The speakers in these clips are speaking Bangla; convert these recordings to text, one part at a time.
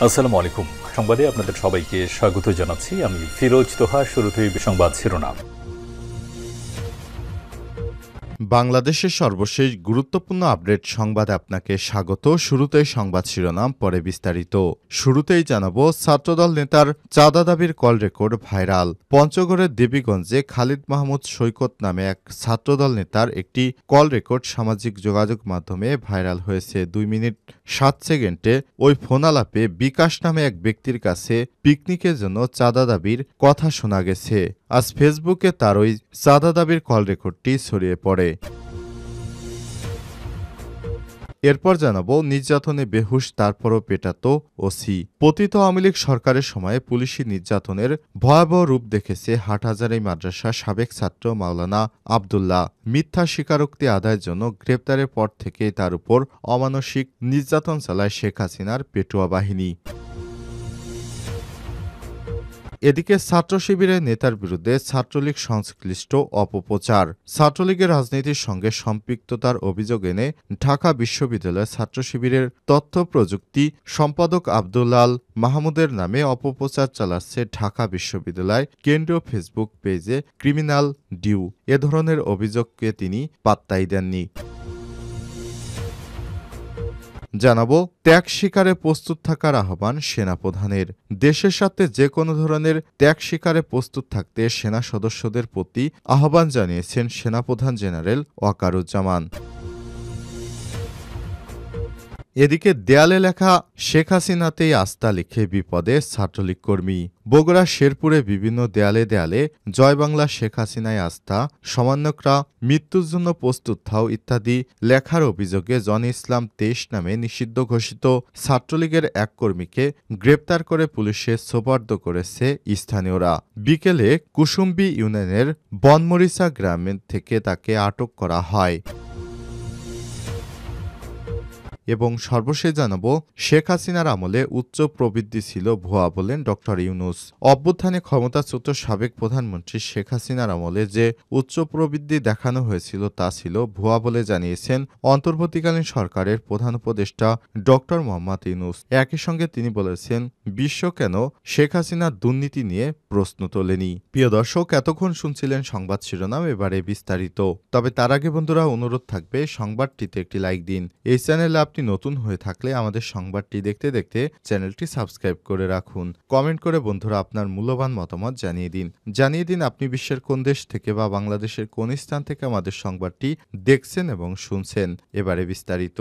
আসসালামু আলাইকুম। সংবাদে আপনাদের সবাইকে স্বাগত জানাচ্ছি। আমি ফিরোজ তোহা। শুরুতেই সংবাদ শিরোনাম। বাংলাদেশের সর্বশেষ গুরুত্বপূর্ণ আপডেট সংবাদে আপনাকে স্বাগত। শুরুতেই সংবাদ শিরোনাম, পরে বিস্তারিত। শুরুতেই জানাবো, ছাত্রদল নেতার চাঁদা দাবির কল রেকর্ড ভাইরাল। পঞ্চগড়ের দেবীগঞ্জে খালিদ মাহমুদ সৈকত নামে এক ছাত্রদল নেতার একটি কল রেকর্ড সামাজিক যোগাযোগ মাধ্যমে ভাইরাল হয়েছে। 2 মিনিট 7 সেকেন্ডে ওই ফোনালাপে বিকাশ নামে এক ব্যক্তির কাছে পিকনিকের জন্য চাঁদা দাবির কথা শোনা গেছে। আজ ফেসবুকে তার ওই চাঁদা দাবির কল রেকর্ডটি ছড়িয়ে পড়ে। এরপর জানাবো, নির্যাতনে বেহুশ তারপরও পেটাতো ওসি। পতিত আওয়ামী লীগ সরকারের সময়ে পুলিশি নির্যাতনের ভয়াবহ রূপ দেখেছে হাটহাজারী মাদ্রাসার সাবেক ছাত্র মাওলানা আবদুল্লাহ। মিথ্যা স্বীকারোক্তি আদায়ের জন্য গ্রেপ্তারের পর থেকেই তার উপর অমানসিক নির্যাতন চালায় শেখ হাসিনার পেটুয়া বাহিনী। এদিকে ছাত্র শিবিরের নেতার বিরুদ্ধে ছাত্রলীগ সংশ্লিষ্ট অপপ্রচার। ছাত্রলীগের রাজনীতির সঙ্গে সম্পৃক্ততার অভিযোগ এনে ঢাকা বিশ্ববিদ্যালয়ের ছাত্র শিবিরের তথ্য প্রযুক্তি সম্পাদক আব্দুল মাহমুদের নামে অপপ্রচার চালাচ্ছে ঢাকা বিশ্ববিদ্যালয় কেন্দ্রীয় ফেসবুক পেজে ক্রিমিনাল ডিউ। এ ধরনের অভিযোগকে তিনি পাত্তাই দেননি। জানাবো, ত্যাগ স্বীকারে প্রস্তুত থাকার আহ্বান সেনাপ্রধানের। দেশের স্বার্থে যে কোনো ধরনের ত্যাগ স্বীকারে প্রস্তুত থাকতে সেনা সদস্যদের প্রতি আহ্বান জানিয়েছেন সেনাপ্রধান জেনারেল ওয়াকারুজ্জামান। এদিকে দেয়ালে লেখা শেখ হাসিনাতেই আস্থা লিখে বিপদে ছাত্রলীগ কর্মী। বগুড়া শেরপুরে বিভিন্ন দেয়ালে দেয়ালে জয় বাংলা শেখ হাসিনায় আস্থা, সমন্বয়করা মৃত্যুর জন্য প্রস্তুত থাও ইত্যাদি লেখার অভিযোগে জনি ইসলাম 23 নামে নিষিদ্ধ ঘোষিত ছাত্রলীগের এক কর্মীকে গ্রেপ্তার করে পুলিশে সোপর্দ করেছে স্থানীয়রা। বিকেলে কুসুম্বি ইউনিয়নের বনমরিচা গ্রাম থেকে তাকে আটক করা হয়। এবং সর্বশেষ জানাবো, শেখ হাসিনার আমলে উচ্চ প্রবৃদ্ধি ছিল ভুয়া বলেন ড ইউনূস। অভ্যুত্থানে ক্ষমতাচ্যুত সাবেক প্রধানমন্ত্রী শেখ হাসিনার আমলে যে উচ্চ প্রবৃদ্ধি দেখানো হয়েছিল তা ছিল ভুয়া বলে জানিয়েছেন অন্তর্বর্তীকালীন সরকারের প্রধান উপদেষ্টা ড মোহাম্মদ ইউনূস। একই সঙ্গে তিনি বলেছেন, বিশ্ব কেন শেখ হাসিনার দুর্নীতি নিয়ে প্রশ্ন তোলেনি। প্রিয় দর্শক, এতক্ষণ শুনছিলেন সংবাদ শিরোনাম, এবারে বিস্তারিত। তবে তার আগে বন্ধুরা, অনুরোধ থাকবে সংবাদটিতে একটি লাইক দিন। এই চ্যানেলে আপনি নতুন হয়ে থাকলে আমাদের সংবাদটি দেখতে দেখতে চ্যানেলটি সাবস্ক্রাইব করে রাখুন। কমেন্ট করে বন্ধুরা আপনার মূল্যবান মতামত জানিয়ে দিন আপনি বিশ্বের কোন দেশ থেকে বা বাংলাদেশের কোন স্থান থেকে আমাদের সংবাদটি দেখছেন এবং শুনছেন। এবারে বিস্তারিত।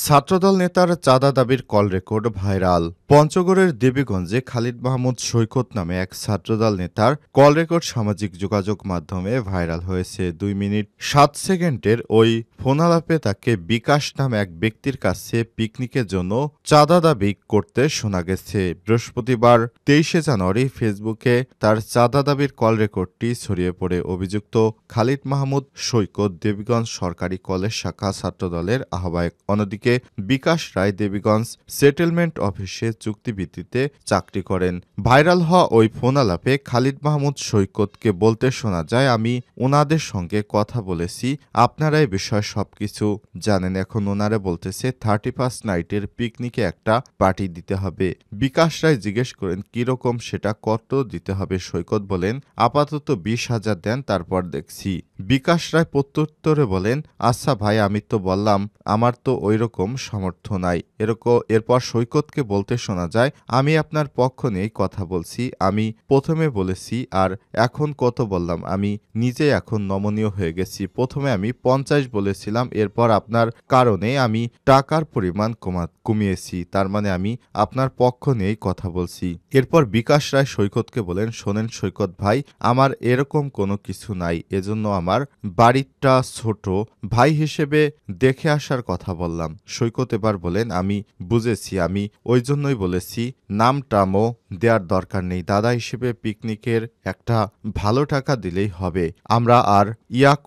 ছাত্রদল নেতার চাঁদা দাবির কল রেকর্ড ভাইরাল। পঞ্চগড়ের দেবীগঞ্জে খালিদ মাহমুদ সৈকত নামে এক ছাত্রদল নেতার কল রেকর্ড সামাজিক যোগাযোগ মাধ্যমে ভাইরাল হয়েছে। 2 মিনিট 7 সেকেন্ডের ওই ফোনালাপে তাকে বিকাশ নামে এক ব্যক্তির কাছে পিকনিকের জন্য চাঁদা দাবি করতে শোনা গেছে। বৃহস্পতিবার 23 জানুয়ারি ফেসবুকে তার চাঁদা দাবির কল রেকর্ডটি ছড়িয়ে পড়ে। অভিযুক্ত খালিদ মাহমুদ সৈকত দেবীগঞ্জ সরকারি কলেজ শাখা ছাত্রদলের আহ্বায়ক। অন্যদিকে বিকাশ রায় দেবীগঞ্জ সেটেলমেন্ট অফিসে চুক্তিভিত্তিতে চাকরি করেন। ভাইরাল হওয়া ওই ফোনালাপে খালিদ মাহমুদ সৈকতকে বলতে শোনা যায়, আমি ওনাদের সঙ্গে কথা বলেছি, আপনারা এই বিষয়ে সবকিছু জানেন। এখন ওনারা বলতেছে 31 নাইটের পিকনিকে একটা পার্টি দিতে হবে। বিকাশ রায় জিজ্ঞেস করেন কিরকম, সেটা কত দিতে হবে। সৈকত বলেন, আপাতত 20,000 দেন, তারপর দেখছি। বিকাশ রায় প্রত্যুত্তরে বলেন, আচ্ছা ভাই, আমি তো বললাম আমার তো ওইরকম সামর্থ্য নাই। এরপর সৈকতকে বলতে শোনা যায়, আমি আপনার পক্ষ নিয়েই কথা বলছি। আমি প্রথমে বলেছি আর এখন কত বললাম, আমি নিজে এখন নমনীয় হয়ে গেছি। প্রথমে আমি 50 বলেছিলাম, এরপর আপনার কারণে আমি টাকার পরিমাণ কমিয়েছি। তার মানে আমি আপনার পক্ষ নিয়েই কথা বলছি। এরপর বিকাশ রায় সৈকতকে বলেন, শোনেন সৈকত ভাই, আমার এরকম কোনো কিছু নাই, এজন্য আমার বাড়িটা ছোট, ভাই হিসেবে দেখে আসার কথা বললাম। সৈকত এবার বলেন, আমি বুঝেছি, আমি ওই জন্যই বলেছি নামটামও দেওয়ার দরকার নেই। দাদা হিসেবে পিকনিকের একটা ভালো টাকা দিলেই হবে। আমরা আর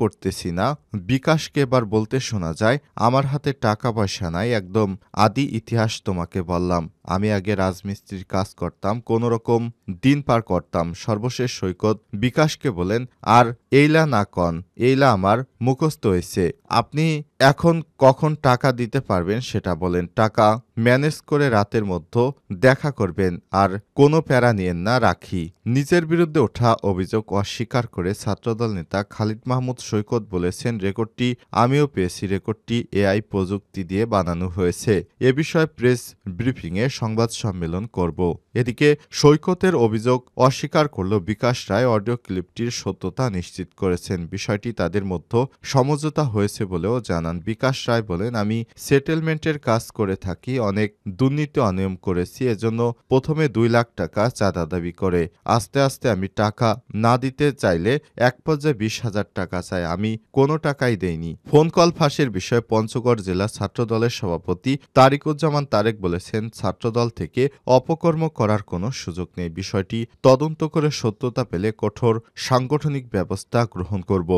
করতেছি না, বিকাশকে এবার বলতে শোনা যায়, আমার হাতে টাকা পয়সা নাই, একদম আদি ইতিহাস তোমাকে বললাম। আমি আগে রাজমিস্ত্রির কাজ করতাম, কোনো রকম দিন পার করতাম। সর্বশেষ সৈকত বিকাশকে বলেন, আর এইলা না কন, এইলা আমার মুখস্থ হয়েছে। আপনি এখন কখন টাকা দিতে পারবেন সেটা বলেন। টাকা ম্যানেজ করে রাতের মধ্যে দেখা করবেন, আর কোনো প্যারা নিয়েন না, রাখি। নিজের বিরুদ্ধে ওঠা অভিযোগ অস্বীকার করে ছাত্রদল নেতা খালিদ মাহমুদ সৈকত বলেছেন, রেকর্ডটি আমিও পেয়েছি, রেকর্ডটি এআই প্রযুক্তি দিয়ে বানানো হয়েছে। এ বিষয়ে প্রেস ব্রিফিংয়ে সংবাদ সম্মেলন করব। এদিকে সৈকতের অভিযোগ অস্বীকার করল বিকাশ রায়। অডিও ক্লিপটির সত্যতা নিশ্চিত করেছেন। বিষয়টি তাদের মধ্যে সমঝোতা হয়েছে বলেও জানান। বিকাশ রায় বলেন, আমি সেটেলমেন্টের কাজ করে থাকি, অনেক দুর্নীতি অনিয়ম করেছি, এজন্য প্রথমে 2 লাখ টাকা চাঁদা দাবি করে আস্তে আস্তে আমি টাকা না দিতে চাইলে এক পর্যায়ে 20,000 টাকা চাই, আমি কোনো টাকাই দেইনি। ফোন কল ফাঁসের বিষয়ে পঞ্চগড় জেলা ছাত্রদলের সভাপতি তারিকুজ্জামান তারেক বলেছেন, ছাত্রদল থেকে অপকর্ম করার কোনো সুযোগ নেই। বিষয়টি তদন্ত করে সত্যতা পেলে কঠোর সাংগঠনিক ব্যবস্থা গ্রহণ করব।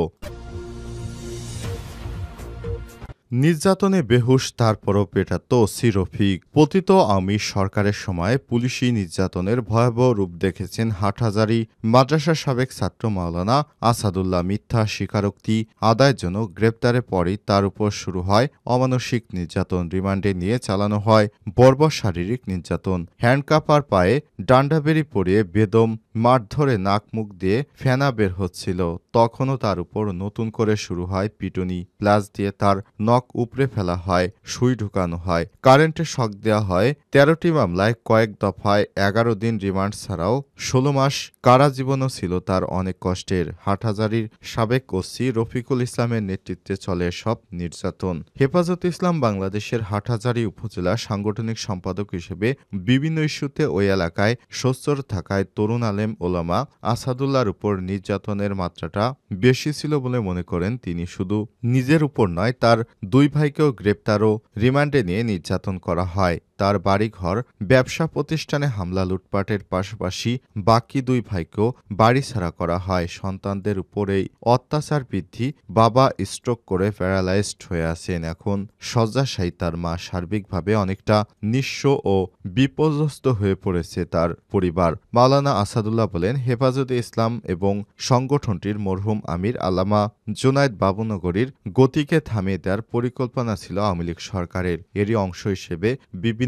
নির্যাতনে বেহুশ, তারপরও পেটাত ওসি রফিক। পতিত আওয়ামী সরকারের সময় পুলিশি নির্যাতনের ভয়াবহ রূপ দেখেছেন হাটহাজারী মাদ্রাসার সাবেক ছাত্র মাওলানা আসাদুল্লাহ। মিথ্যা স্বীকারোক্তি আদায়ের জন্য গ্রেপ্তারের পরই তার উপর শুরু হয় অমানসিক নির্যাতন। রিমান্ডে নিয়ে চালানো হয় বর্বর শারীরিক নির্যাতন। হ্যান্ডকাপ আর পায়ে ডান্ডাবেরি পরিয়ে বেদম মারধরে নাক মুখ দিয়ে ফেনা বের হচ্ছিল, তখনও তার উপর নতুন করে শুরু হয় পিটুনি। প্লাস দিয়ে তার নখ উপড়ে ফেলা হয়, সুই ঢুকানো হয়, কারেন্টে শক দেওয়া হয়। 13টি মামলায় কয়েক দফায় 11 দিন রিমান্ড ছাড়াও 16 মাস কারাজীবনও ছিল তার অনেক কষ্টের। হাটহাজারীর সাবেক ওসি রফিকুল ইসলামের নেতৃত্বে চলে সব নির্যাতন। হেফাজতে ইসলাম বাংলাদেশের হাটহাজারী উপজেলা সাংগঠনিক সম্পাদক হিসেবে বিভিন্ন ইস্যুতে ওই এলাকায় সোচ্চার থাকায় তরুণ আলেম ওলামা আসাদুল্লাহর উপর নির্যাতনের মাত্রাটা বেশি ছিল বলে মনে করেন তিনি। শুধু নিজের উপর নয়, তার 2 ভাইকেও গ্রেপ্তার ও রিমান্ডে নিয়ে নির্যাতন করা হয়। তার বাড়িঘর, ব্যবসা প্রতিষ্ঠানে হামলা, লুটপাটের পাশাপাশি বাকি 2 ভাইকেও বাড়িছাড়া করা হয়। সন্তানদের উপর এই অত্যাচার বৃদ্ধি। বাবা স্ট্রোক করে প্যারালাইজড হয়ে আছেন, এখন শয্যাশায়ী তার মা। সার্বিকভাবে অনেকটা নিঃস্ব ও বিপর্যস্ত হয়ে পড়েছে তার পরিবার। মাওলানা আসাদুল্লাহ বলেন, হেফাজতে ইসলাম এবং সংগঠনটির মরহুম আমির আল্লামা জুনায়েদ বাবুনগরীর গতিকে থামিয়ে দেওয়ার পরিকল্পনা ছিল আওয়ামী লীগ সরকারের। এরই অংশ হিসেবে বিভিন্ন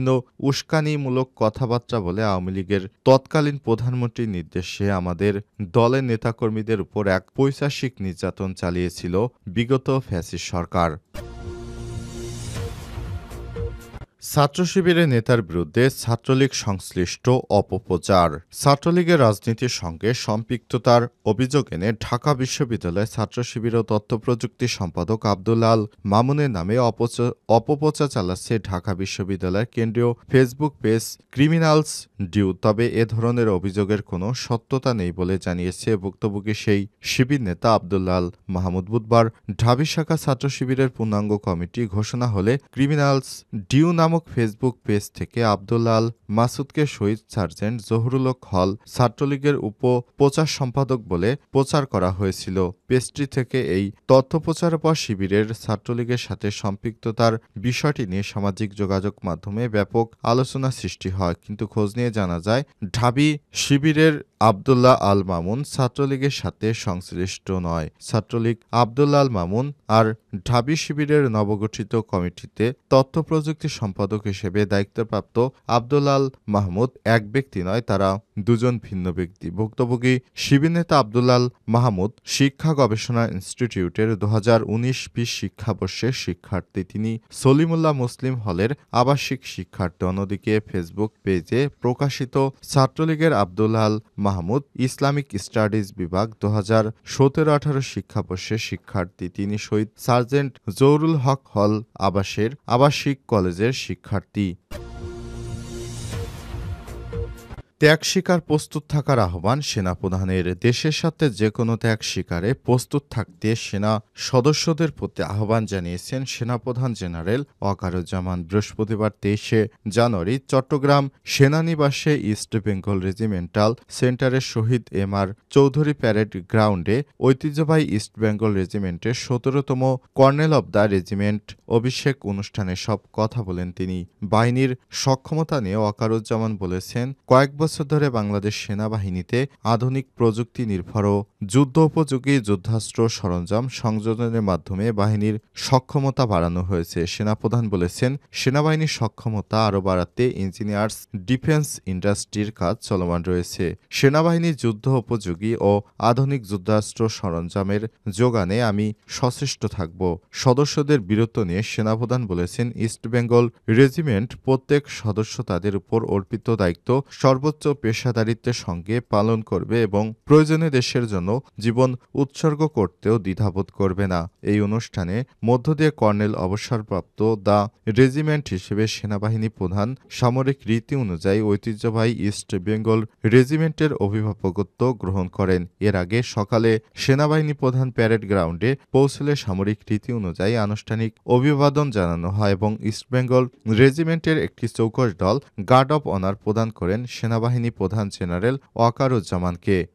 উস্কানিমূলক কথাবার্তা বলে আওয়ামী লীগের তৎকালীন প্রধানমন্ত্রীর নির্দেশে আমাদের দলের নেতাকর্মীদের উপর এক পৈশাচিক নির্যাতন চালিয়েছিল বিগত ফ্যাসিস্ট সরকার। ছাত্র শিবিরের নেতার বিরুদ্ধে ছাত্রলীগ সংশ্লিষ্ট অপপ্রচার। ছাত্রলীগের রাজনীতির সঙ্গে সম্পৃক্ততার অভিযোগ এনে ঢাকা বিশ্ববিদ্যালয়ের ছাত্র শিবির ও তথ্যপ্রযুক্তি সম্পাদক আব্দুল আল মামুনের নামে অপপ্রচার চালাচ্ছে ঢাকা বিশ্ববিদ্যালয়ের কেন্দ্রীয় ফেসবুক পেজ ক্রিমিনালস ডিউ। তবে এ ধরনের অভিযোগের কোনো সত্যতা নেই বলে জানিয়েছে ভুক্তভোগী সেই শিবির নেতা আব্দুল আল মাহমুদ। বুধবার ঢাবি শাখা ছাত্র শিবিরের পূর্ণাঙ্গ কমিটি ঘোষণা হলে ক্রিমিনালস ডিউ নামক ফেসবুক পেজ থেকে আব্দুল আল মাসুদকে শহীদ সার্জেন্ট জহুরুল হল ছাত্রলীগের উপপ্রচার সম্পাদক বলে প্রচার করা হয়েছিল। পেজটি থেকে এই তথ্য প্রচারের পর শিবিরের ছাত্রলীগের সাথে সম্পৃক্ততার বিষয়টি নিয়ে সামাজিক যোগাযোগ মাধ্যমে ব্যাপক আলোচনা সৃষ্টি হয়। কিন্তু খোঁজ নিয়ে জানা যায়, ঢাবি শিবিরের আব্দুল্লাহ আল মামুন ছাত্রলীগের সাথে সংশ্লিষ্ট নয়। ছাত্রলীগ আব্দুল্লাহ আল মামুন আর ঢাবি শিবিরের নবগঠিত কমিটিতে তথ্য প্রযুক্তি সম্পাদক হিসেবে দায়িত্বপ্রাপ্ত আব্দুল আল মাহমুদ এক ব্যক্তি নয়, তারা দুজন ভিন্ন ব্যক্তি। ভুক্তভোগী শিবির নেতা আব্দুল আল মাহমুদ শিক্ষা গবেষণা ইনস্টিটিউটের 2019-20 শিক্ষাবর্ষের শিক্ষার্থী। তিনি সলিমুল্লাহ মুসলিম হলের আবাসিক শিক্ষার্থী। অন্যদিকে ফেসবুক পেজে প্রকাশিত ছাত্রলীগের আব্দুল আল মাহমুদ ইসলামিক স্টাডিজ বিভাগ 2017-18 শিক্ষাবর্ষের শিক্ষার্থী। তিনি শহীদ সার্জেন্ট জহুরুল হল আবাসিক কলেজের শিক্ষার্থী। ত্যাগ স্বীকার প্রস্তুত থাকার আহ্বান সেনাপ্রধানের। দেশের স্বার্থে যেকোনো ত্যাগ স্বীকারে প্রস্তুত থাকতে সেনা সদস্যদের প্রতি আহ্বান জানিয়েছেন সেনাপ্রধান জেনারেল ওয়াকারুজ্জামান। বৃহস্পতিবার ২৩শে জানুয়ারি চট্টগ্রাম সেনানিবাসে ইস্ট বেঙ্গল রেজিমেন্টাল সেন্টারের শহীদ এম.আর. চৌধুরী প্যারেড গ্রাউন্ডে ঐতিহ্যবাহী ইস্ট বেঙ্গল রেজিমেন্টের ১৭তম কর্নেল অব দ্য রেজিমেন্ট অভিষেক অনুষ্ঠানে সব কথা বলেন তিনি। বাহিনীর সক্ষমতা নিয়ে ওয়াকারুজ্জামান বলেছেন, কয়েক বছর ধরে বাংলাদেশ সেনাবাহিনীতে আধুনিক প্রযুক্তি নির্ভর ও যুদ্ধোপযোগী যুদ্ধাস্ত্র সরঞ্জাম সংযোজনের মাধ্যমে বাহিনীর সক্ষমতা বাড়ানো হয়েছে। সেনাপ্রধান বলেছেন, সেনাবাহিনীর সক্ষমতা আরও বাড়াতে ইঞ্জিনিয়ার্স ডিফেন্স ইন্ডাস্ট্রির কাজ চলমান রয়েছে। সেনাবাহিনীর যুদ্ধ উপযোগী ও আধুনিক যুদ্ধাস্ত্র সরঞ্জামের যোগানে আমি সচেষ্ট থাকব। সদস্যদের বীরত্ব নিয়ে সেনাপ্রধান বলেছেন, ইস্ট বেঙ্গল রেজিমেন্ট প্রত্যেক সদস্য তাদের উপর অর্পিত দায়িত্ব সর্বোচ্চ পেশাদারিত্বের সঙ্গে পালন করবে এবং প্রয়োজনে দেশের জন্য জীবন উৎসর্গ করতেও দ্বিধাবোধ করবে না। এই অনুষ্ঠানে মধ্য দিয়ে কর্নেল অবসরপ্রাপ্ত দ্য রেজিমেন্ট হিসেবে সেনাবাহিনী প্রধান সামরিক রীতি অনুযায়ী ঐতিহ্যবাহী ইস্ট বেঙ্গল রেজিমেন্টের অভিভাবকত্ব গ্রহণ করেন। এর আগে সকালে সেনাবাহিনী প্রধান প্যারেড গ্রাউন্ডে পৌঁছলে সামরিক রীতি অনুযায়ী আনুষ্ঠানিক অভিবাদন জানানো হয় এবং ইস্টবেঙ্গল রেজিমেন্টের একটি চৌকস দল গার্ড অব অনার প্রদান করেন সেনাবাহিনী প্রধান জেনারেল ওয়াকারুজ্জামানকে।